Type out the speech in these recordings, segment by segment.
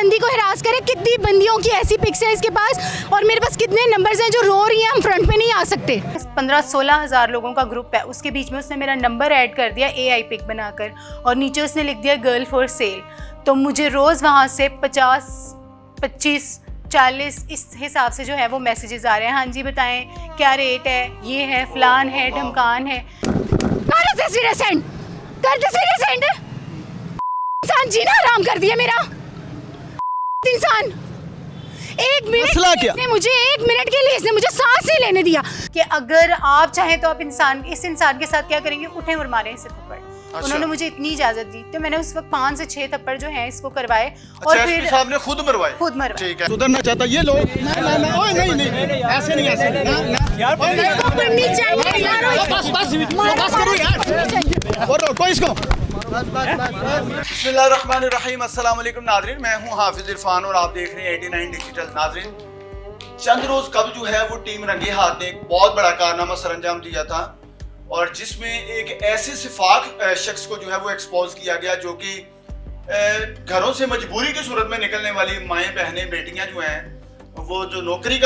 बंदी को हिरास करे, कितनी बंदियों की ऐसी पिक्स है इसके पास, और मेरे पास कितने नंबर्स हैं जो रो रही हैं, हम फ्रंट पे नहीं आ सकते। 15-16 हज़ार लोगों का ग्रुप है, उसके बीच में उसने मेरा नंबर ऐड कर दिया AI पिक बनाकर, और नीचे उसने लिख दिया गर्ल फॉर सेल। तो मुझे रोज़ वहाँ से 50, 25, 40 इस हिसाब से जो है वो मैसेजेस आ रहे हैं। हाँ जी बताएं क्या रेट है, ये है, फलान है, ढमकान है। इंसान जीना हराम कर दिया मेरा। इंसान एक मिनट इसने मुझे 1 मिनट के लिए इसने मुझे सांस ही लेने दिया कि अगर आप चाहें तो आप इस इंसान के साथ क्या करेंगे, उठें और मारें इसे थप्पड़। अच्छा। उन्होंने मुझे इतनी इजाजत दी तो मैंने उस वक्त 5 से 6 थप्पड़ जो हैं इसको करवाए। अच्छा, और फिर साहब ने खुद मरवाए। ठीक है, सुधरना चाहता ये लोग नहीं ऐसे नहीं यार बस करो यार और रोको इसको। बिस्मिल्लाहिर्रहमानिर्रहीम, अस्सलाम वालेकुम नाज़रीन, मैं हूं हाफिज इरफान और आप देख रहे हैं 89 डिजिटल। नाज़रीन, चंद रोज कबल जो है वो टीम रंगे हाथ ने एक बहुत बड़ा कारनामा सरअंजाम दिया था, और जिसमें एक ऐसे सिफाक शख्स को जो है वो एक्सपोज किया गया जो कि घरों से मजबूरी की सूरत में निकलने वाली माएँ बहनें बेटियां जो हैं वो जो नौकरी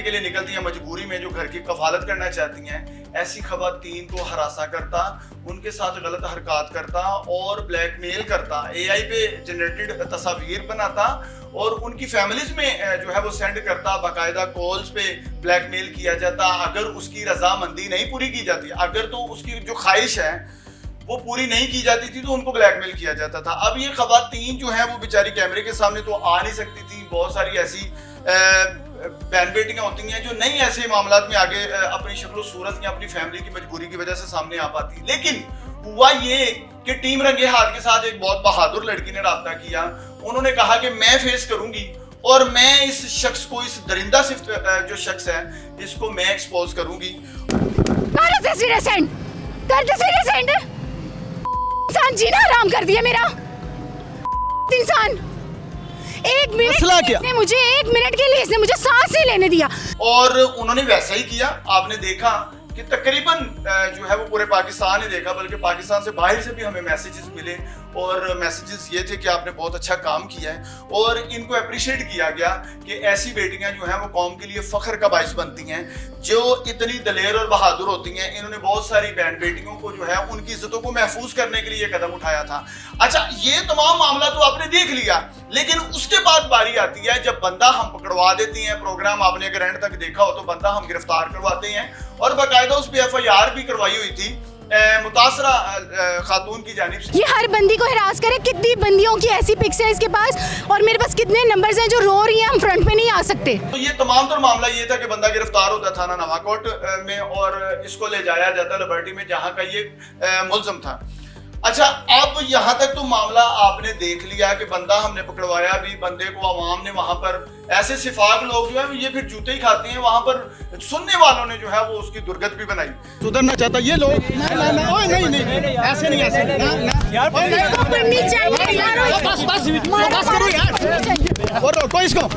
के लिए निकलती हैं मजबूरी में, जो घर की कफालत करना चाहती हैं, ऐसी खवातीन को हरासा करता, उनके साथ गलत हरकत करता और ब्लैकमेल करता, AI पे जनरेटेड तस्वीर बनाता और उनकी फैमिलीज में जो है वो सेंड करता, बाकायदा कॉल्स पे ब्लैकमेल किया जाता। अगर उसकी रजामंदी नहीं पूरी की जाती, अगर तो उसकी जो ख्वाहिश है वो पूरी नहीं की जाती थी तो उनको ब्लैकमेल किया जाता था। अब ये खवातीन जो है वो बेचारी कैमरे के सामने तो आ नहीं सकती थी, बहुत सारी ऐसी बहन बेटियां होती हैं जो नहीं ऐसे मामलात में आगे अपनी शक्ल सूरत या अपनी फैमिली की मजबूरी की वजह से सामने आ पाती। लेकिन हुआ ये कि टीम रंगे हाथ के साथ एक बहुत बहादुर लड़की ने राब्ता किया। उन्होंने कहा कि मैं फेस करूंगी और मैं इस शख्स को, इस दरिंदा सिर्फ जो शख्स है, इसको मैं एक्सपोज करूंगी। इंसान जीना हराम कर दिया मेरा। इंसान 1 मिनट इसने मुझे 1 मिनट के लिए इसने मुझे सांस ही लेने दिया, और उन्होंने वैसा ही किया। आपने देखा कि तकरीबन जो है वो पूरे पाकिस्तान ने देखा, बल्कि पाकिस्तान से बाहर से भी हमें मैसेजेस मिले, और मैसेजेस ये थे कि आपने बहुत अच्छा काम किया है, और इनको अप्रिशिएट किया गया कि ऐसी बेटियां जो हैं वो कौम के लिए फख्र का बाइस बनती हैं, जो इतनी दलेर और बहादुर होती हैं। इन्होंने बहुत सारी बहन बेटियों को जो है उनकी इज्जतों को महफूज करने के लिए ये कदम उठाया था। अच्छा, ये तमाम मामला तो आपने देख लिया, लेकिन उसके बाद बारी आती है जब बंदा हम पकड़वा देते हैं। प्रोग्राम आपने अगर एंड तक देखा हो तो बंदा हम गिरफ्तार करवाते हैं, और बाकायदा उस पर FIR भी करवाई हुई थी मुतासरा खातून की जानिब से। ये हर बंदी को हिरास करे, कितनी बंदियों की ऐसी पिक्स है इसके पास, और मेरे पास कितने नंबर्स हैं जो रो रही हैं, हम फ्रंट पे नहीं आ सकते। तो ये तमाम तर मामला ये था कि बंदा गिरफ्तार होता थाना नवाकोट में, और इसको ले जाया जाता लिबर्टी में जहां का ये मुल्ज़म था। अच्छा, अब यहाँ तक तो मामला आपने देख लिया कि बंदा हमने पकड़वाया भी, बंदे को अवाम ने वहां पर ऐसे सिफाक लोग जो है ये फिर जूते ही खाते हैं, वहां पर सुनने वालों ने जो है वो उसकी दुर्गत भी बनाई। सुधरना चाहता ये लोग नहीं ऐसे नहीं बस करो यार और रोको इसको।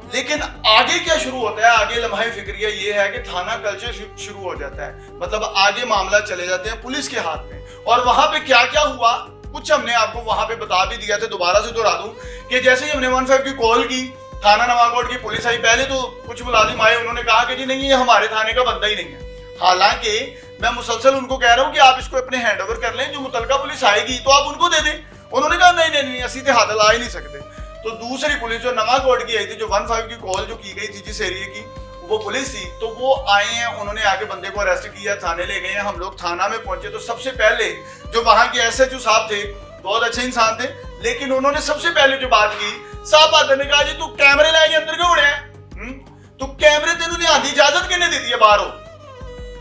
लेकिन आगे क्या शुरू होता है, आगे लम्हा फिक्रिया ये है कि थाना कल्चर शुरू हो जाता है, मतलब आगे मामला चले जाते हैं पुलिस के हाथ में। और वहां पे क्या क्या हुआ कुछ हमने आपको वहां पे बता भी दिया था, दोबारा से दोहरा दूं कि जैसे ही हमने 15 की कॉल की, थाना नवाकोट की पुलिस आई। पहले तो कुछ मुलाजिम आए, उन्होंने कहा कि जी नहीं, ये हमारे थाने का बंदा ही नहीं है। हालांकि मैं मुसलसल उनको कह रहा हूँ कि आप इसको अपने हैंड ओवर कर लें, जो मुतलका पुलिस आएगी तो आप उनको दे दें। उन्होंने कहा नहीं असी तो हाथ ला ही नहीं सकते। तो दूसरी पुलिस जो नवाकोट की आई थी, जो 15 की कॉल जो की गई थी जिस एरिया की, वो पुलिस थी, तो वो आए हैं, उन्होंने आके बंदे को अरेस्ट किया, थाने ले गए हैं। हम लोग थाना में पहुंचे तो सबसे पहले जो वहां के SHO साहब थे, बहुत अच्छे इंसान थे, लेकिन उन्होंने सबसे पहले जो बात की, साहब आदर ने कहा जी तू कैमरे लाके अंदर क्यों उड़े हैं, तो कैमरे तेनू ने आधी इजाजत किने दी है बाहर हो।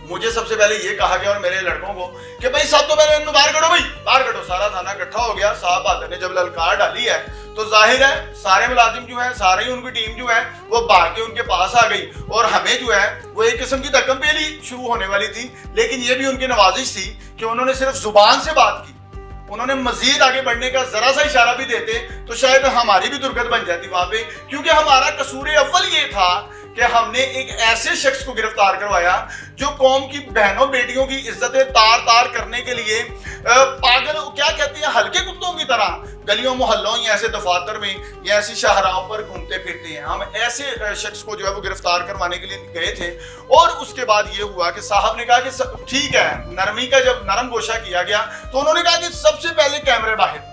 मुझे सबसे पहले ये कहा गया और मेरे लड़कों को कि भाई सब तो पहले बाहर करो, भाई बाहर करो। सारा थाना इकट्ठा हो गया। साहब आदर ने जब ललकार डाली है तो जाहिर है सारे मुलाजिम जो है, सारी उनकी टीम जो है वो भाग के उनके पास आ गई, और हमें जो है वो एक किस्म की धक्कमपेली शुरू होने वाली थी। लेकिन ये भी उनकी नवाजिश थी कि उन्होंने सिर्फ जुबान से बात की, उन्होंने मजीद आगे बढ़ने का जरा सा इशारा भी देते तो शायद हमारी भी दुर्गत बन जाती वहां पे, क्योंकि हमारा कसूर अव्वल ये था कि हमने एक ऐसे शख्स को गिरफ्तार करवाया जो कौम की बहनों बेटियों की इज्जतें तार तार करने के लिए पागल क्या कहते हैं हल्के कुत्तों की तरह गलियों मोहल्लों या ऐसे दफातर में या ऐसी शाहराहों पर घूमते फिरते हैं। हम ऐसे शख्स को जो है वो गिरफ्तार करवाने के लिए गए थे और उसके बाद ये हुआ कि साहब ने कहा कि ठीक है, नरमी का जब नरम गोशा किया गया तो उन्होंने कहा कि सबसे पहले कैमरे बाहर।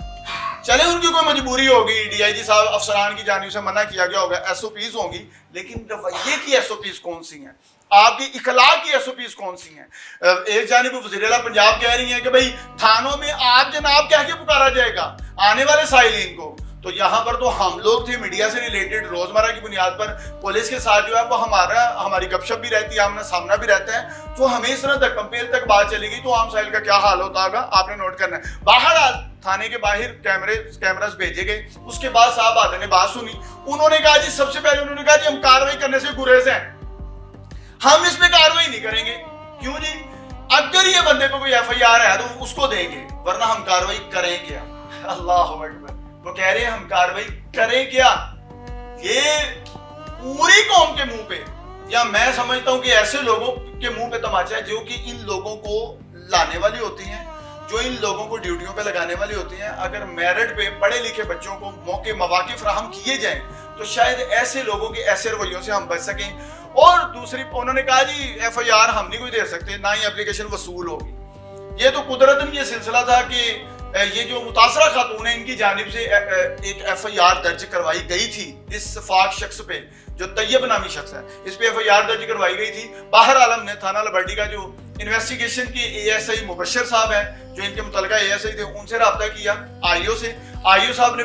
चले उनकी कोई मजबूरी होगी, डीआईजी साहब अफसरान की जानिब से मना किया गया होगा, एसओपीज होंगी, लेकिन रवैये की एसओपीज कौन सी हैं, आपकी इखलाक की एसओपीज कौन सी हैं। एक जानिब वज़ीर-ए-आला पंजाब कह रही हैं कि भाई थानों में आप जनाब कह के पुकारा जाएगा आने वाले साइलिन को। तो यहाँ पर तो हम लोग थे मीडिया से रिलेटेड, रोजमर्रा की बुनियाद पर पुलिस के साथ जो है वो हमारी गपशप भी रहती है, आमना सामना भी रहता है। तो हमें इस तरह तक कंपेल तक बात चली गई तो आम साहिल का क्या हाल होता होगा आपने नोट करना है। बाहर थाने के बाहर कैमरास भेजे गए, उसके बाद साहब आदमी ने बात सुनी, उन्होंने कहा जी सबसे पहले उन्होंने कहा जी हम कार्रवाई करने से गुरेज हैं, हम इस पे कार्रवाई नहीं करेंगे। क्यों जी? अगर ये बंदे को कोई एफआईआर है तो उसको देंगे, वरना हम कार्रवाई करें क्या। अल्लाह अकबर। वो कह रहे हैं हम कार्रवाई करें क्या। ये पूरी कौम के मुंह पे, या मैं समझता हूं कि ऐसे लोगों के मुंह पे तमाचा है जो कि इन लोगों को लाने वाली होती हैं, जो इन लोगों को ड्यूटियों पे लगाने वाली होती हैं। अगर मेरिट पे पढ़े लिखे बच्चों को मौके मौके फराहम किए जाएं तो शायद ऐसे लोगों के ऐसे रवैयों से हम बच सकें। और दूसरी उन्होंने कहा जी एफआईआर हम नहीं कोई दे सकते, ना ही एप्लीकेशन वसूल होगी। ये तो कुदरतन ये सिलसिला था कि ये जो मुतासरा खातून है इनकी जानिब से एक एफआईआर दर्ज करवाई गई थी इस फाक शख्स पे, जो तैयब नामी शख्स है, इस पे एफआईआर दर्ज करवाई गई थी। बाहर आलम ने थाना लबर्डी का जो इन्वेस्टिगेशन के एएसआई मुबशर साहब हैं, जो इनके मुतलका एएसआई थे, उनसे रब्ता किया आईओ से। आईओ साहब ने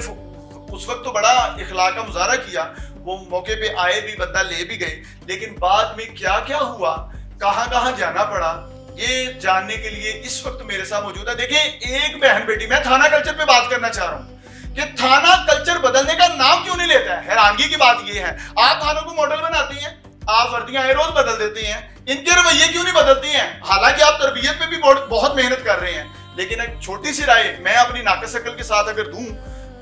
उस वक्त तो बड़ा इखलाक का मुजाहरा किया, वो मौके पे आए भी, बंदा ले भी गए, लेकिन बाद में क्या क्या हुआ, कहां कहां जाना पड़ा, ये जानने के लिए इस वक्त मेरे साथ मौजूद है। देखिए एक बहन बेटी, मैं थाना कल्चर पे बात करना चाह रहा हूँ कि थाना कल्चर बदलने का नाम क्यों नहीं लेता है। हैरानगी की बात ये है, आप थानों को मॉडल बनाती हैं, आप वर्दियां आए रोज बदल देती हैं, इनके रवैये क्यों नहीं बदलती हैं। हालांकि आप तरबियत पे भी बहुत मेहनत कर रहे हैं, लेकिन एक छोटी सी राय मैं अपनी नाकस अकल के साथ अगर दूं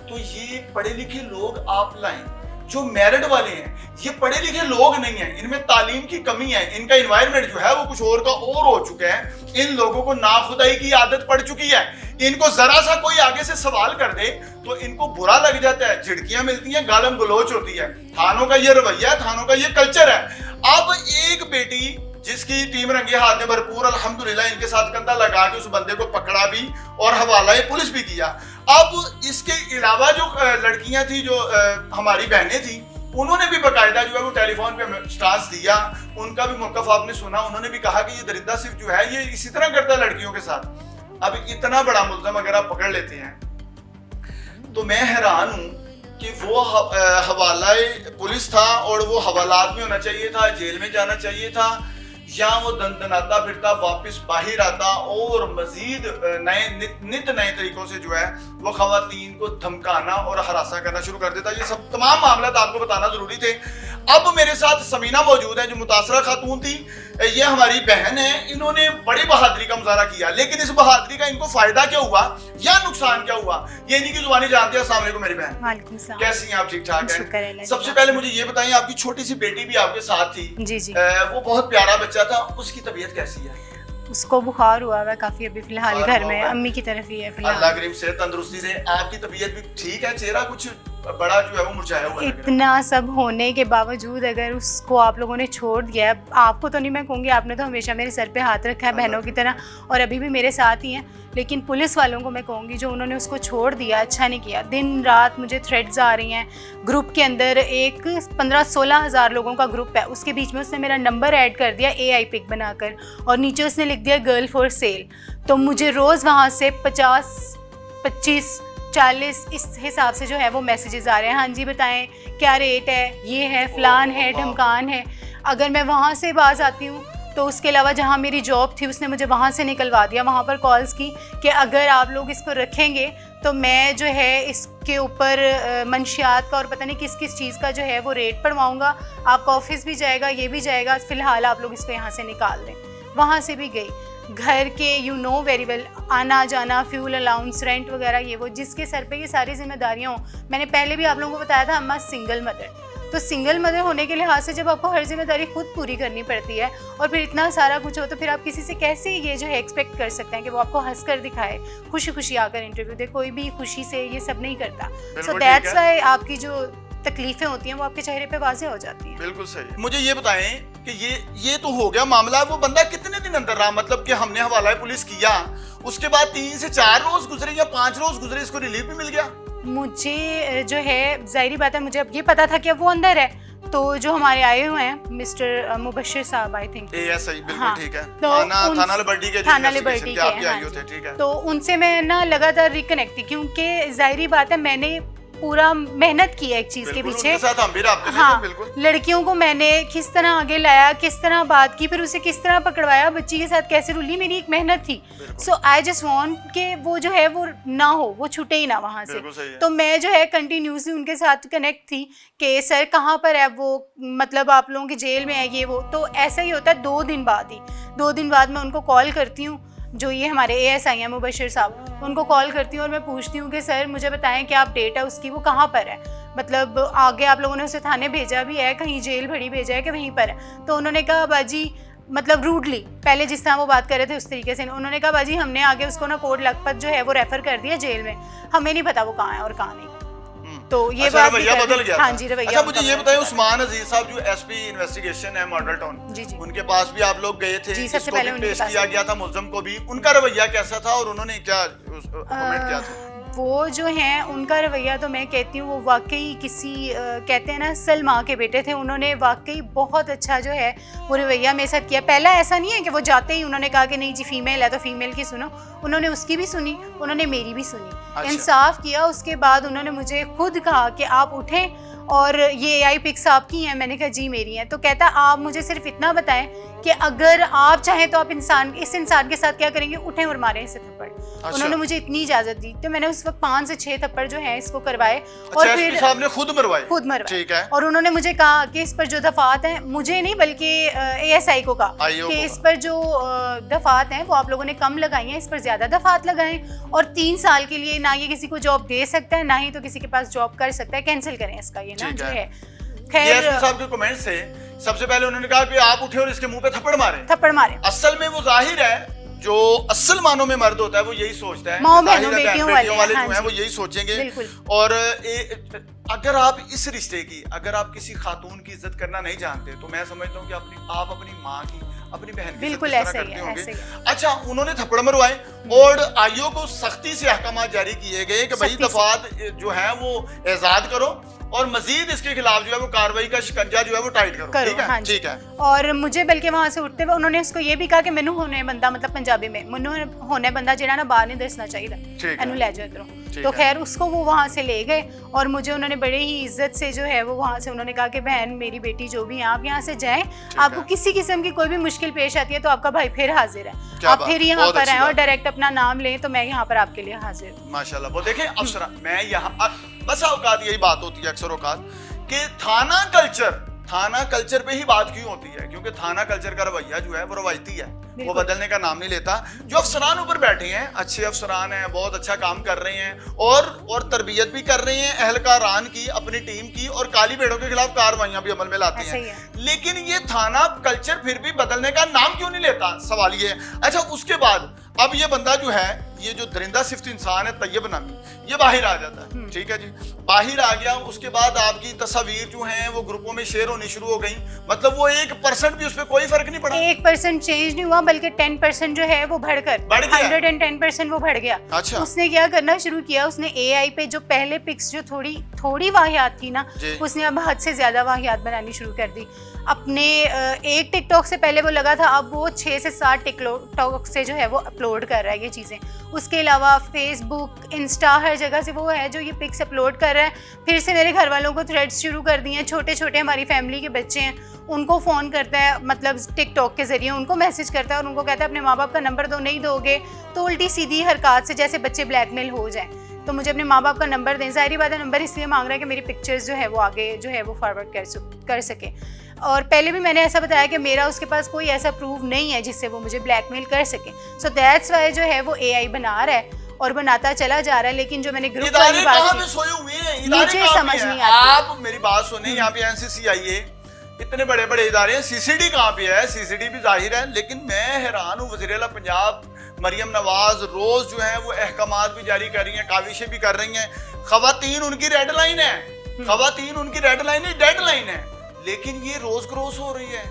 तो ये पढ़े लिखे लोग आप लाएं, जो मेरिट वाले हैं, ये पढ़े लिखे लोग नहीं हैं, इनमें तालीम की कमी है, इनका एनवायरनमेंट जो है वो कुछ और का और हो चुका है। इन लोगों को नाखुदाई की आदत पड़ चुकी है, इनको जरा सा कोई आगे से सवाल कर दे तो इनको बुरा लग जाता है, झिड़कियां मिलती हैं, गालम गलोच होती है। थानों का ये रवैया है, थानों का ये कल्चर है। अब एक बेटी जिसकी टीम रंगे हाथ में भरपूर अल्हम्दुलिल्लाह इनके साथ कंधा लगा के उस बंदे को पकड़ा भी और हवाला पुलिस भी किया। अब इसके अलावा जो लड़कियां थी, जो हमारी बहनें थी, उन्होंने भी बाकायदा जो है वो टेलीफोन पे स्टांस दिया, उनका भी मौक़िफ़ आपने सुना, उन्होंने भी कहा कि ये दरिंदा सिर्फ जो है ये इसी तरह करता है लड़कियों के साथ। अब इतना बड़ा मुल्ज़म अगर आप पकड़ लेते हैं तो मैं हैरान हूँ कि वो हवाला पुलिस था और वो हवालात में होना चाहिए था, जेल में जाना चाहिए था, या वो दंदनाता फिरता वापस बाहर आता और मजीद नित नए तरीकों से जो है वो खवातीन को धमकाना और हरासा करना शुरू कर देता। ये सब तमाम मामला आपको बताना जरूरी थे। अब मेरे साथ समीना मौजूद है, जो मुतासरा खातून थी, ये हमारी बहन है, इन्होंने बड़ी बहादुरी का मुजाहरा किया, लेकिन इस बहादुरी का इनको फायदा क्या हुआ या नुकसान क्या हुआ ये इन्हीं की जुबानी जानते हैं। अस्सलाम वालेकुम मेरी बहन, वालेकुम सलाम, कैसी हैं आप? ठीक ठाक हैं। सबसे पहले मुझे ये बताइए, आपकी छोटी सी बेटी भी आपके साथ थी, जी जी, वो बहुत प्यारा बच्चा था, उसकी तबीयत कैसी है? उसको बुखार हुआ है काफी, अभी फिलहाल घर में अम्मी की तरफ ही है फिलहाल। अल्लाह करीम से तंदुरुस्ती दे। आपकी तबीयत भी ठीक है, चेहरा कुछ बड़ा जो है वो मुरझाया हुआ है। इतना सब होने के बावजूद अगर उसको आप लोगों ने छोड़ दिया है, आपको तो नहीं मैं कहूँगी, आपने तो हमेशा मेरे सर पे हाथ रखा है बहनों की तरह और अभी भी मेरे साथ ही हैं, लेकिन पुलिस वालों को मैं कहूँगी जो उन्होंने उसको छोड़ दिया, अच्छा नहीं किया। दिन रात मुझे थ्रेड्स आ रही हैं ग्रुप के अंदर, एक 15-16 हज़ार लोगों का ग्रुप है, उसके बीच में उसने मेरा नंबर ऐड कर दिया AI पिक बनाकर और नीचे उसने लिख दिया गर्ल फॉर सेल। तो मुझे रोज़ वहाँ से 50, 25, 40 इस हिसाब से जो है वो मैसेजेस आ रहे हैं, हाँ जी बताएं क्या रेट है, ये है, फलान है, ढमकान है। अगर मैं वहाँ से बाज आती हूँ तो उसके अलावा जहाँ मेरी जॉब थी उसने मुझे वहाँ से निकलवा दिया, वहाँ पर कॉल्स की कि अगर आप लोग इसको रखेंगे तो मैं जो है इसके ऊपर मंशियात का और पता नहीं किस किस चीज़ का जो है वो रेट पढ़वाऊँगा, आपका ऑफिस भी जाएगा, ये भी जाएगा, फ़िलहाल आप लोग इसको यहाँ से निकाल दें। वहाँ से भी गई, घर के यू नो वेरी वेल, आना जाना, फ्यूल अलाउंस, रेंट वगैरह, ये वो जिसके सर पे ये सारी जिम्मेदारियाँ हों। मैंने पहले भी आप लोगों को बताया था, अम्मा सिंगल मदर, तो सिंगल मदर होने के लिहाज से जब आपको हर जिम्मेदारी खुद पूरी करनी पड़ती है और फिर इतना सारा कुछ हो, तो फिर आप किसी से कैसे ये जो है एक्सपेक्ट कर सकते हैं कि वो आपको हंस कर दिखाए, खुशी खुशी आकर इंटरव्यू दे। कोई भी खुशी से ये सब नहीं करता। सो दैट्स व्हाई आपकी जो तकलीफें होती हैं वो आपके चेहरे पे वाज़ेह हो जाती हैं। बिल्कुल सही। मुझे ये बताएं कि ये तो हो गया मामला, वो बंदा कितने दिन अंदर रहा? मतलब कि हमने हवाला पुलिस किया, उसके बाद 3 से 4 रोज गुजरे या 5 रोज गुजरे, इसको रिलीफ भी मिल गया? मुझे जो है जाहिर बात है, मुझे अब ये पता था कि अब वो अंदर है, तो जो हमारे आए हुए हैं मिस्टर मुबशिर साहब, आई थिंक एएसआई, बिल्कुल हाँ, ठीक है, तो थाना लिबर्टी के आपके आए होते, ठीक है। तो उनसे मैं ना लगातार रिकनेक्ट थी, क्योंकि जाहिर बात है मैंने पूरा मेहनत की है एक चीज के पीछे। उनके साथ हम भी राब्ते में हाँ, थे, बिल्कुल। लड़कियों को मैंने किस तरह आगे लाया, किस तरह बात की, फिर उसे किस तरह पकड़वाया, बच्ची के साथ कैसे रुली, मेरी एक मेहनत थी। सो आई जस्ट वांट कि वो जो है वो ना हो, वो छूटे ही ना वहाँ से। तो मैं जो है कंटिन्यूसली उनके साथ कनेक्ट थी कि सर कहाँ पर है वो, मतलब आप लोगों की जेल में है ये वो। तो ऐसा ही होता है 2 दिन बाद मैं उनको कॉल करती हूँ, जो ये हमारे एएसआई हैं मुबशिर साहब, उनको कॉल करती हूँ और मैं पूछती हूँ कि सर मुझे बताएं क्या अपडेट है उसकी, वो कहाँ पर है, मतलब आगे आप लोगों ने उसे थाने भेजा भी है, कहीं जेल भरी भेजा है कि वहीं पर है? तो उन्होंने कहा बाजी, मतलब रूडली, पहले जिस तरह वो बात कर रहे थे उस तरीके से, उन्होंने कहा बाजी हमने आगे उसको ना कोट लखपत जो है वो रेफर कर दिया जेल में, हमें नहीं पता वो कहाँ है और कहाँ नहीं। तो ये अच्छा, रवैया बदल गया। हाँ जी, रवैया। अच्छा मुझे ये बताएं, उस्मान अजीज साहब जो एसपी इन्वेस्टिगेशन है मॉडल टाउन, जी जी, उनके पास भी आप लोग गए थे, सबसे पहले पेश किया गया था मुल्ज़म को भी, उनका रवैया कैसा था और उन्होंने क्या कमेंट किया था? वो जो हैं उनका रवैया तो मैं कहती हूँ वो वाकई किसी कहते हैं ना सलमा के बेटे थे, उन्होंने वाकई बहुत अच्छा जो है वो रवैया मेरे साथ किया। पहला ऐसा नहीं है कि वो जाते ही उन्होंने कहा कि नहीं जी फीमेल है तो फीमेल की सुनो, उन्होंने उसकी भी सुनी, उन्होंने मेरी भी सुनी। अच्छा। इंसाफ किया। उसके बाद उन्होंने मुझे खुद कहा कि आप उठें और ये AI पिक्स आपकी हैं, मैंने कहा जी मेरी हैं। तो कहता आप मुझे सिर्फ इतना बताएं कि अगर आप चाहें तो आप इस इंसान के साथ क्या करेंगे, उठें और मारें इसे थप्पड़। अच्छा। उन्होंने मुझे इतनी इजाजत दी, तो मैंने उस वक्त 5 से 6 थप्पड़ जो हैं इसको करवाए। अच्छा, और फिर साहब ने खुद मरवाए। ठीक है। और उन्होंने मुझे कहा कि इस पर जो दफात हैं, मुझे नहीं बल्कि ASI को कहा कि इस पर जो दफात हैं वो आप लोगों ने कम लगाई हैं, इस पर ज्यादा दफात लगाएं, और 3 साल के लिए ना ये किसी को जॉब दे सकता है ना ही तो किसी के पास जॉब कर सकता है, कैंसिल करें इसका ये ना जो है। खैर साहब के कमेंट से सबसे पहले उन्होंने कहा कि आप उठे और इसके मुंह पे थप्पड़ मारे। असल में वो जाहिर है जो असल मानों में मर्द होता है वो यही सोचता है, बेटियों वाले जो हैं वो यही सोचेंगे। और अगर आप इस रिश्ते की, अगर आप किसी खातून की इज्जत करना नहीं जानते तो मैं समझता हूँ कि आप अपनी माँ की, अपनी बहन की बिल्कुल इज्जत करते होंगे। अच्छा, उन्होंने थप्पड़ मरवाए और आईओ को सख्ती से अहकाम जारी किए गए कि भाई दफात जो है वो आजाद करो और मजीद इसके खिलाफ जो है वो कार्रवाई का शिकंजा जो है वो टाइट करो। ठीक है, हाँ ठीक है। और मुझे बल्कि वहां से उठते हुए उन्होंने उसको ये भी कहा कि मैनू होने बंदा, मतलब पंजाबी में मैनू होने बंदा जेड़ा ना बाहर नहीं दसना चाहिए, एनू ले जाओ इधरों। तो खैर उसको वो वहाँ से ले गए और मुझे उन्होंने बड़े ही इज्जत से जो है वो वहाँ से उन्होंने कहा कि बहन मेरी बेटी जो भी है आप यहाँ से जाएं, आपको किसी किस्म की कोई भी मुश्किल पेश आती है तो आपका भाई फिर हाजिर है, आप फिर यहाँ पर आए और डायरेक्ट अपना नाम लें तो मैं यहाँ पर आपके लिए हाजिर हूँ। माशाल्लाह। वो देखें अफसरा, मैं यहाँ बस औकात यही बात होती है अक्सर औकात कि थाना कल्चर पे ही बात क्यों होती है, क्योंकि थाना कल्चर का रवैया जो है वो रवायती है, वो बदलने का नाम नहीं लेता। जो अफसरान ऊपर बैठे हैं, अच्छे अफसरान हैं, बहुत अच्छा काम कर रहे हैं और तरबियत भी कर रहे हैं अहलकारान की, अपनी टीम की, और काली भेड़ों के खिलाफ कार्रवाइयां भी अमल में लाते हैं। लेकिन ये थाना कल्चर फिर भी बदलने का नाम क्यों नहीं लेता, सवाल ये। अच्छा, उसके बाद अब ये बंदा जो है, ये जो दरिंदा सिफ्त इंसान है तैयब नामी, ये बाहर आ जाता है। ठीक है जी, बाहर आ गया। उसके बाद आपकी तस्वीर जो हैं वो ग्रुपों में शेयर होनी शुरू हो गई, मतलब वो 1% भी उस पर कोई फर्क नहीं पड़ा, 1% चेंज नहीं हुआ, बल्कि 10% जो है वो बढ़ गया, 110% वो बढ़ गया। अच्छा। उसने क्या करना शुरू किया, उसने AI पे जो पहले पिक्स जो थोड़ी वाहियात थी ना, उसने अब हद से ज्यादा वाहियात बनानी शुरू कर दी। अपने एक टिकटॉक से पहले वो लगा था, अब वो 6 से 7 टिकटॉक से जो है वो अपलोड कर रहा है ये चीज़ें। उसके अलावा फेसबुक, इंस्टा, हर जगह से वो है जो ये पिक्स अपलोड कर रहा है। फिर से मेरे घर वालों को थ्रेड्स शुरू कर दिए हैं, छोटे छोटे हमारी फैमिली के बच्चे हैं, उनको फ़ोन करता है, मतलब टिकटॉक के ज़रिए उनको मैसेज करता है और उनको कहता है अपने माँ बाप का नंबर दो, नहीं दोगे तो उल्टी सीधी हरकत से जैसे बच्चे ब्लैकमेल हो जाएं, तो मुझे अपने माँ बाप का नंबर दें। ज़ाहिर बात है नंबर इसलिए मांग रहा है कि मेरी पिक्चर्स जो है वो आगे जो है वो फॉरवर्ड कर सके। और पहले भी मैंने ऐसा बताया कि मेरा उसके पास कोई ऐसा प्रूफ नहीं है जिससे वो मुझे ब्लैकमेल कर सके। सो दैट्स वाई जो है वो AI बना रहा है और बनाता चला जा रहा है। लेकिन जो मैंने ग्रुप वाली बात की, सोए हुए हैं इदारे मुझे कहाँ समझ पे हैं? नहीं आती। आप मेरी बात सुने, यहाँ पे एनसीसीआईए इतने बड़े बड़े इदारे हैं, सीसीडी कहाँ पे है? सीसीडी भी जाहिर है, लेकिन मैं हैरान हूँ। वज़ीर आला पंजाब मरियम नवाज रोज जो है वो अहकामात भी जारी कर रही हैं, काविशें भी कर रही हैं। खवातीन उनकी रेड लाइन है, खवातीन उनकी रेड लाइन है, डेड लाइन है, लेकिन ये रोज क्रॉस हो रही है,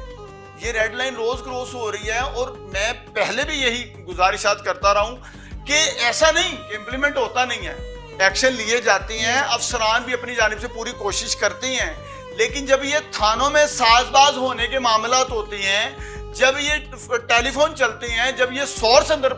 ये रेड लाइन रोज क्रॉस हो रही है। और मैं पहले भी यही गुजारिशात करता रहा हूँ कि ऐसा नहीं कि इम्प्लीमेंट होता नहीं है, एक्शन लिए जाते हैं, अफसरान भी अपनी जानिब से पूरी कोशिश करते हैं, लेकिन जब ये थानों में साजबाज होने के मामलात होते हैं, जब ये टेलीफोन चलते हैं, जब ये सोर्स अंदर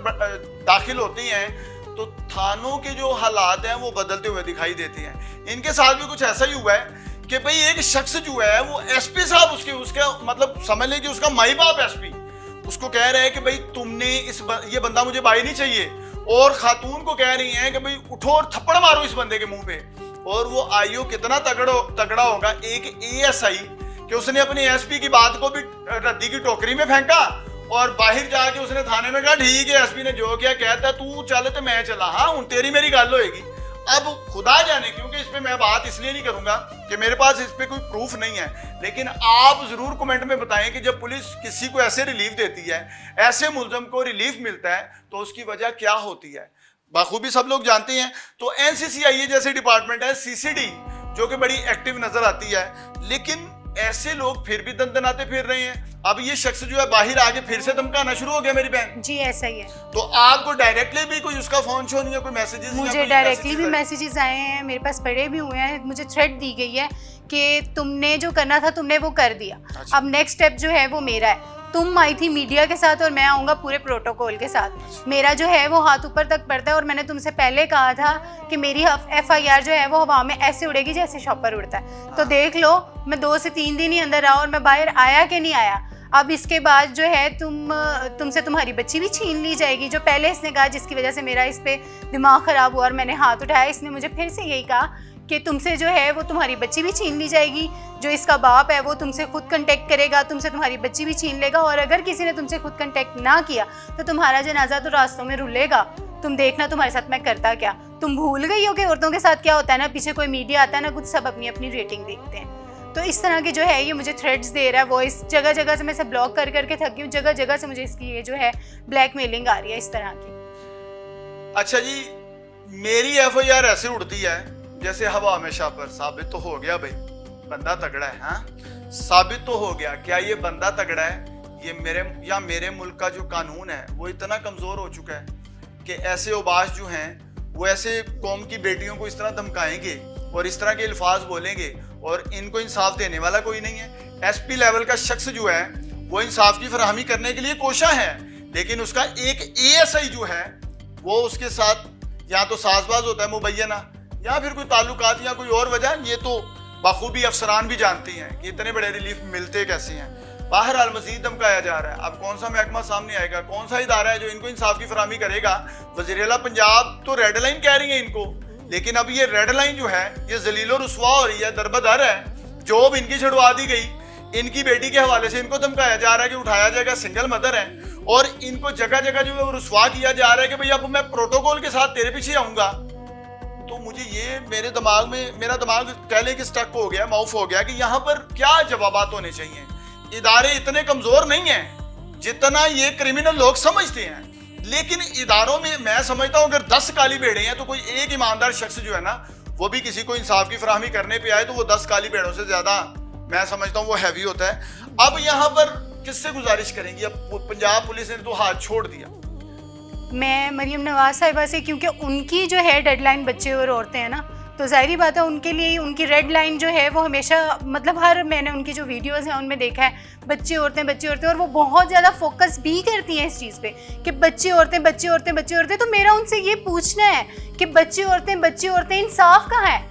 दाखिल होती हैं, तो थानों के जो हालात हैं वो बदलते हुए दिखाई देते हैं। इनके साथ भी कुछ ऐसा ही हुआ है कि भाई एक शख्स जो है वो एसपी साहब उसका मतलब समझ लें कि उसका माई बाप एसपी उसको कह रहे हैं कि भाई तुमने ये बंदा मुझे बाई नहीं चाहिए, और खातून को कह रही हैं कि भाई उठो और थप्पड़ मारो इस बंदे के मुंह पे। और वो आईओ कितना तगड़ा होगा, एक एएसआई कि उसने अपनी एसपी की बात को भी रद्दी की टोकरी में फेंका और बाहर जाके उसने थाने में कहा ठीक है एसपी ने जो किया कहता तू चल तो मैं चला, हाँ हूं तेरी मेरी गल होएगी। अब खुदा जाने, क्योंकि इस पे मैं बात इसलिए नहीं करूंगा कि मेरे पास इस पे कोई प्रूफ नहीं है, लेकिन आप जरूर कमेंट में बताएं कि जब पुलिस किसी को ऐसे रिलीफ देती है, ऐसे मुलजम को रिलीफ मिलता है, तो उसकी वजह क्या होती है बाखूबी सब लोग जानते हैं। तो एनसीसीआईए जैसे डिपार्टमेंट है, सीसीडी जो कि बड़ी एक्टिव नजर आती है, लेकिन ऐसे लोग फिर भी दंदनाते फिर रहे हैं। अब ये शख्स जो है बाहर आगे फिर से धमकाना शुरू हो गया मेरी बहन जी, ऐसा ही है। तो आपको डायरेक्टली भी कोई उसका फोन शो नहीं है, कोई मैसेजेस? मुझे डायरेक्टली भी मैसेजेस आए हैं, मेरे पास पड़े भी हुए हैं, मुझे थ्रेट दी गई है कि तुमने जो करना था तुमने वो कर दिया, अब नेक्स्ट स्टेप जो है वो मेरा है। तुम आई थी मीडिया के साथ और मैं आऊँगा पूरे प्रोटोकॉल के साथ, मेरा जो है वो हाथ ऊपर तक पड़ता है। और मैंने तुमसे पहले कहा था कि मेरी FIR जो है वो हवा में ऐसे उड़ेगी जैसे शॉपर उड़ता है। तो देख लो, मैं 2 से 3 दिन ही अंदर रहा और मैं बाहर आया कि नहीं आया। अब इसके बाद जो है तुमसे तुम्हारी बच्ची भी छीन ली जाएगी। जो पहले इसने कहा, जिसकी वजह से मेरा इस पे दिमाग ख़राब हुआ और मैंने हाथ उठाया, इसने मुझे फिर से यही कहा कि तुमसे जो है वो तुम्हारी बच्ची भी छीन ली जाएगी, जो इसका बाप है वो तुमसे खुद कांटेक्ट करेगा, तुमसे तुम्हारी बच्ची भी छीन लेगा, और अगर किसी ने तुमसे खुद कांटेक्ट ना किया तो तुम्हारा जनाजा तो रास्तों में रुलेगा। तुम देखना तुम्हारे साथ मैं करता क्या। तुम भूल गई हो कि औरतों के साथ क्या होता है ना, पीछे कोई मीडिया आता है ना, कुछ सब अपनी अपनी रेटिंग देखते हैं। तो इस तरह की जो है ये मुझे थ्रेड्स दे रहा है, वो इस जगह जगह से मैं इसे ब्लॉक कर करके थकी हूँ, जगह जगह से मुझे इसकी ये जो है ब्लैकमेलिंग आ रही है इस तरह की। अच्छा जी, मेरी FIR ऐसे उड़ती है जैसे हवा में शापर। साबित तो हो गया भाई बंदा तगड़ा है, हाँ साबित तो हो गया। क्या ये बंदा तगड़ा है? ये मेरे मुल्क का जो कानून है वो इतना कमजोर हो चुका है कि ऐसे उबाश जो हैं वो ऐसे कौम की बेटियों को इस तरह धमकाएंगे और इस तरह के अल्फाज बोलेंगे, और इनको इंसाफ देने वाला कोई नहीं है। SP लेवल का शख्स जो है वो इंसाफ की फराहमी करने के लिए कोशा है, लेकिन उसका एक ASI जो है वो उसके साथ या तो साजबाज होता है मुबैना, या फिर कोई ताल्लुकात या कोई और वजह। ये तो बखूबी अफसरान भी जानते हैं कि इतने बड़े रिलीफ मिलते कैसे हैं। बहरहाल मजीद धमकाया जा रहा है। अब कौन सा महकमा सामने आएगा, कौन सा इदारा है जो इनको इंसाफ की फराहमी करेगा? वज़ीर आला पंजाब तो रेड लाइन कह रही है इनको, लेकिन अब ये रेड लाइन जो है ये जलीलो रुस्वा हो रही है, दरबदर है। जॉब इनकी छुड़वा दी गई, इनकी बेटी के हवाले से इनको धमकाया जा रहा है कि उठाया जाएगा, सिंगल मदर है, और इनको जगह जगह जो है वो रुस्वा किया जा रहा है कि भाई अब मैं प्रोटोकॉल के साथ तेरे पीछे आऊंगा। तो मुझे ये मेरा दिमाग कह लें कि स्टक हो गया, माउफ हो गया कि यहाँ पर क्या जवाबात होने चाहिए। इदारे इतने कमजोर नहीं हैं जितना ये क्रिमिनल लोग समझते हैं, लेकिन इदारों में मैं समझता हूँ अगर 10 काली भेड़े हैं तो कोई एक ईमानदार शख्स जो है ना वो भी किसी को इंसाफ की फराहमी करने पे आए तो वो 10 काली भेड़ों से ज्यादा मैं समझता हूँ वो हैवी होता है। अब यहाँ पर किससे गुजारिश करेंगी? अब पंजाब पुलिस ने तो हाथ छोड़ दिया। मैं मरियम नवाज साहिबा से, क्योंकि उनकी जो है डेडलाइन बच्चे और औरतें हैं ना, तो जाहिर बात है उनके लिए उनकी रेड लाइन जो है वो हमेशा, मतलब हर मैंने उनकी जो वीडियोस हैं उनमें देखा है बच्चे औरतें, और वो बहुत ज़्यादा फोकस भी करती हैं इस चीज़ पे कि बच्चे औरतें। तो मेरा उनसे ये पूछना है कि बच्चे औरतें इंसाफ कहाँ है?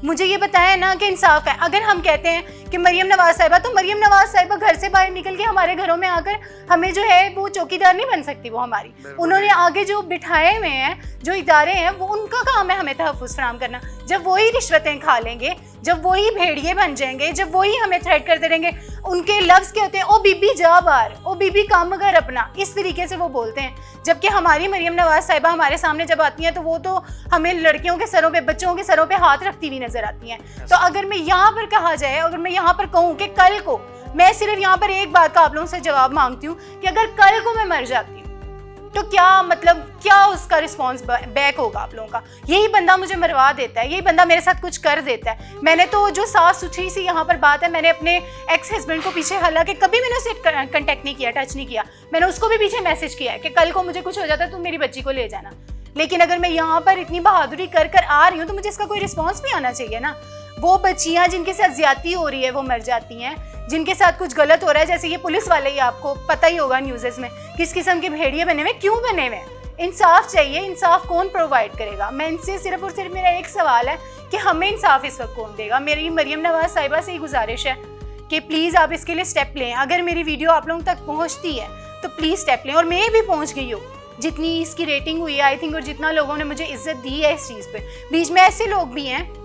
मुझे ये बताया ना कि इंसाफ है। अगर हम कहते हैं कि मरियम नवाज साहिबा, तो मरियम नवाज साहिबा घर से बाहर निकल के हमारे घरों में आकर हमें जो है वो चौकीदार नहीं बन सकती। वो हमारी, उन्होंने आगे जो बिठाए हुए हैं जो इदारे हैं वो उनका काम है हमें तहफ़्फ़ुज़ फराहम करना। जब वही रिश्वतें खा लेंगे, जब वही भेड़िए बन जाएंगे, जब वही हमें थ्रेट करते रहेंगे, उनके लफ्ज़ क्या होते हैं, ओ बीबी जा बाहर, ओ बीबी काम कर अपना, इस तरीके से वो बोलते हैं। जबकि हमारी मरियम नवाज साहिबा हमारे सामने जब आती हैं तो वो तो हमें लड़कियों के सरों पे, बच्चों के सरों पे हाथ रखती हुई नजर आती हैं। तो अगर मैं यहाँ पर कहा जाए, अगर मैं यहाँ पर कहूँ कि कल को, मैं सिर्फ यहाँ पर एक बात का आप लोगों से जवाब मांगती हूँ कि अगर कल को मैं मर जाती हूँ तो क्या मतलब, क्या उसका रिस्पॉन्स बैक होगा आप लोगों का? यही बंदा मुझे मरवा देता है, यही बंदा मेरे साथ कुछ कर देता है। मैंने तो जो साफ सुथरी सी यहाँ पर बात है, मैंने अपने एक्स हस्बैंड को पीछे, हालांकि कभी मैंने उसे कंटेक्ट नहीं किया, टच नहीं किया, मैंने उसको भी पीछे मैसेज किया है कि कल को मुझे कुछ हो जाता है तो मेरी बच्ची को ले जाना। लेकिन अगर मैं यहाँ पर इतनी बहादुरी कर कर आ रही हूँ तो मुझे इसका कोई रिस्पॉन्स भी आना चाहिए ना। वो बच्चियाँ जिनके साथ ज्यादती हो रही है वो मर जाती हैं, जिनके साथ कुछ गलत हो रहा है, जैसे ये पुलिस वाले ही, आपको पता ही होगा न्यूज़ में किस किस्म के भेड़िए बने हुए, क्यों बने हुए? इंसाफ चाहिए, इंसाफ कौन प्रोवाइड करेगा? मैं इनसे सिर्फ और सिर्फ, मेरा एक सवाल है कि हमें इंसाफ इस वक्त कौन देगा? मेरी मरियम नवाज साहिबा से ही गुजारिश है कि प्लीज़ आप इसके लिए स्टेप लें। अगर मेरी वीडियो आप लोगों तक पहुँचती है तो प्लीज़ स्टेप लें। और मैं भी पहुँच गई हूँ, जितनी इसकी रेटिंग हुई है आई थिंक, और जितना लोगों ने मुझे इज्जत दी है इस चीज़ पर। बीच में ऐसे लोग भी हैं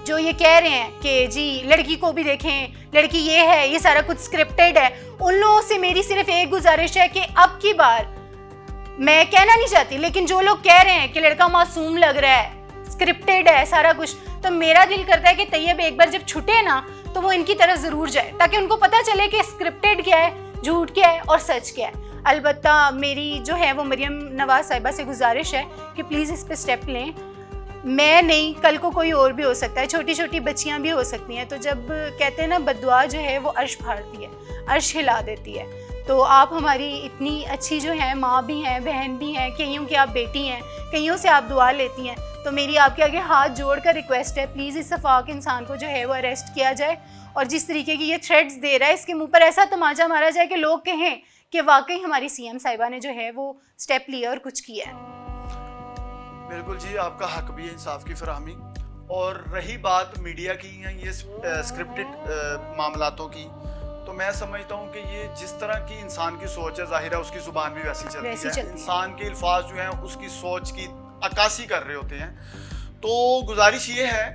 जो ये कह रहे हैं कि जी लड़की को भी देखें, लड़की ये है, ये सारा कुछ स्क्रिप्टेड है। उन लोगों से मेरी सिर्फ एक गुजारिश है कि अब की बार, मैं कहना नहीं चाहती, लेकिन जो लोग कह रहे हैं कि लड़का मासूम लग रहा है, स्क्रिप्टेड है सारा कुछ, तो मेरा दिल करता है कि तैयब एक बार जब छुटे ना तो वो इनकी तरफ ज़रूर जाए, ताकि उनको पता चले कि स्क्रिप्टेड क्या है, झूठ क्या है और सच क्या है। अलबत्ता मेरी जो है वो मरियम नवाज साहिबा से गुजारिश है कि प्लीज़ इस पर स्टेप लें। मैं नहीं, कल को कोई और भी हो सकता है, छोटी छोटी बच्चियां भी हो सकती हैं। तो जब कहते हैं ना बद्दुआ जो है वो अर्श फाड़ती है, अर्श हिला देती है, तो आप हमारी इतनी अच्छी जो है माँ भी हैं, बहन भी हैं, कईयों की आप बेटी हैं, कईयों से आप दुआ लेती हैं, तो मेरी आपके आगे हाथ जोड़कर रिक्वेस्ट है, प्लीज़ इस सफाक इंसान को जो है वो अरेस्ट किया जाए। और जिस तरीके की ये थ्रेट्स दे रहा है, इसके मुँह पर ऐसा तमाचा मारा जाए कि लोग कहें कि वाकई हमारी सीएम साहिबा ने जो है वो स्टेप लिया और कुछ किया है। बिल्कुल जी, आपका हक भी है इंसाफ की फराहमी। और रही बात मीडिया की या ये स्क्रिप्टेड मामलातों की, तो मैं समझता हूँ कि ये जिस तरह की इंसान की सोच है, जाहिर है उसकी ज़ुबान भी वैसी चलती है। इंसान के अल्फाज जो हैं उसकी सोच की अक्कासी कर रहे होते हैं। तो गुजारिश ये है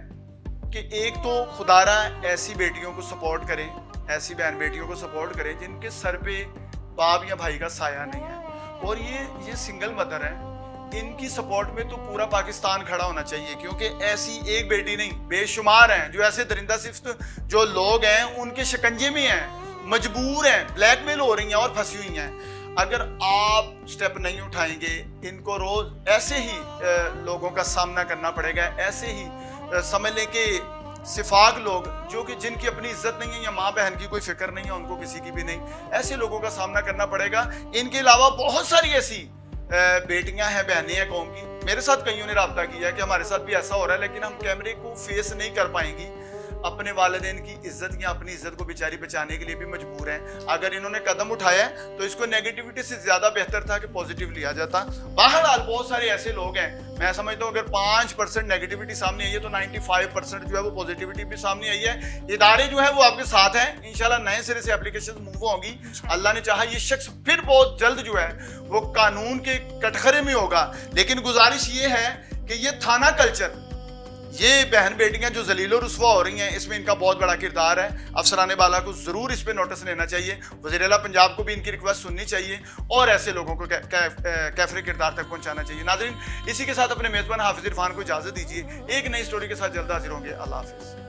कि एक तो खुदारा ऐसी बेटियों को सपोर्ट करें, ऐसी बहन बेटियों को सपोर्ट करें जिनके सर पे बाप या भाई का साया नहीं है। और ये सिंगल मदर है, इनकी सपोर्ट में तो पूरा पाकिस्तान खड़ा होना चाहिए, क्योंकि ऐसी एक बेटी नहीं, बेशुमार हैं जो ऐसे दरिंदा सिफ्त जो लोग हैं उनके शिकंजे में हैं, मजबूर हैं, ब्लैकमेल हो रही हैं और फंसी हुई हैं। अगर आप स्टेप नहीं उठाएंगे, इनको रोज ऐसे ही लोगों का सामना करना पड़ेगा, ऐसे ही समझ लें कि सिफाक लोग जो कि जिनकी अपनी इज्जत नहीं है या माँ बहन की कोई फिक्र नहीं है उनको, किसी की भी नहीं, ऐसे लोगों का सामना करना पड़ेगा। इनके अलावा बहुत सारी ऐसी बेटियां हैं, बहनें हैं कौम की। मेरे साथ कईयों ने राब्ता किया कि हमारे साथ भी ऐसा हो रहा है, लेकिन हम कैमरे को फेस नहीं कर पाएंगी। अपने वालिदैन की इज्जत या अपनी इज्जत को बेचारी बचाने के लिए भी मजबूर हैं। अगर इन्होंने कदम उठाया तो इसको नेगेटिविटी से ज्यादा बेहतर था कि पॉजिटिव लिया जाता। बहरहाल बहुत सारे ऐसे लोग हैं, मैं समझता हूँ अगर 5% नेगेटिविटी सामने आई है तो 95% जो है वो पॉजिटिविटी भी सामने आई है। इदारे जो है वो आपके साथ हैं, इंशाल्लाह नए सिरे से एप्लीकेशन मूव होंगी। अल्लाह ने चाहा ये शख्स फिर बहुत जल्द जो है वो कानून के कटघरे में होगा। लेकिन गुजारिश ये है कि ये थाना कल्चर, ये बहन बेटियां जो जलीलो रुस्वा हो रही हैं, इसमें इनका बहुत बड़ा किरदार है। अफसरान बाला को ज़रूर इस पे नोटिस लेना चाहिए, वज़ीर-ए-आला पंजाब को भी इनकी रिक्वेस्ट सुननी चाहिए और ऐसे लोगों को कैफरे किरदार तक पहुंचाना चाहिए। नाज़रीन, इसी के साथ अपने मेज़बान हाफिज़ इरफान को इजाज़त दीजिए। एक नई स्टोरी के साथ जल्द हाजिर होंगे। अल्लाह हाफिज़।